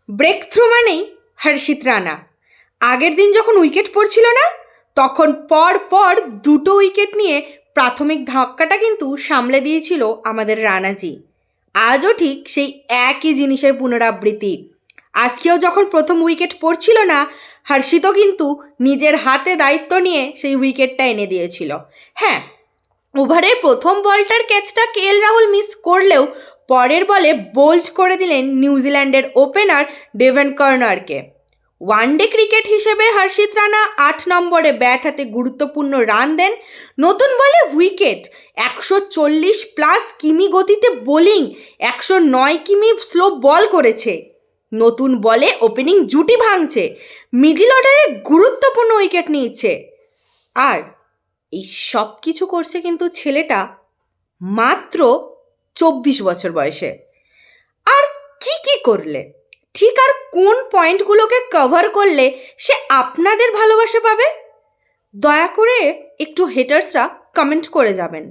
Break through মানেই হর্ষিত রানা। আগের দিন যখন উইকেট পড়ছিল না, তখন পর পর দুটো উইকেট নিয়ে প্রাথমিক ধাক্কাটা কিন্তু সামলে দিয়েছিল আমাদের রানাজি। আজও ঠিক সেই একই জিনিসের পুনরাবৃত্তি। আজকেও যখন প্রথম উইকেট পড়ছিল না, হর্ষিতও কিন্তু নিজের হাতে দায়িত্ব নিয়ে সেই উইকেটটা এনে দিয়েছিল। হ্যাঁ, ওভারের প্রথম বলটার ক্যাচটা কেএল রাহুল মিস করলেও পরের বলে বোল্ড করে দিলেন নিউজিল্যান্ডের ওপেনার ডেভন কর্নারকে। ওয়ানডে ক্রিকেট হিসেবে হর্ষিত রানা 8 নম্বরে ব্যাট হাতে গুরুত্বপূর্ণ রান দেন। নতুন বলে উইকেট, 140+ কিমি গতিতে বোলিং, 109 কিমি স্লো বল করেছে। নতুন বলে ওপেনিং জুটি ভাঙছে, মিডল অর্ডারে গুরুত্বপূর্ণ উইকেট নিচ্ছে। আর এই সব কিছু করছে কিন্তু ছেলেটা মাত্র 24 বছর বয়সে। আর কি কি করলে ঠিক, আর কোন পয়েন্টগুলোকে কভার করলে সে আপনাদের ভালোবাসা পাবে, দয়া করে একটু হেটার্সরা কমেন্ট করে যাবেন।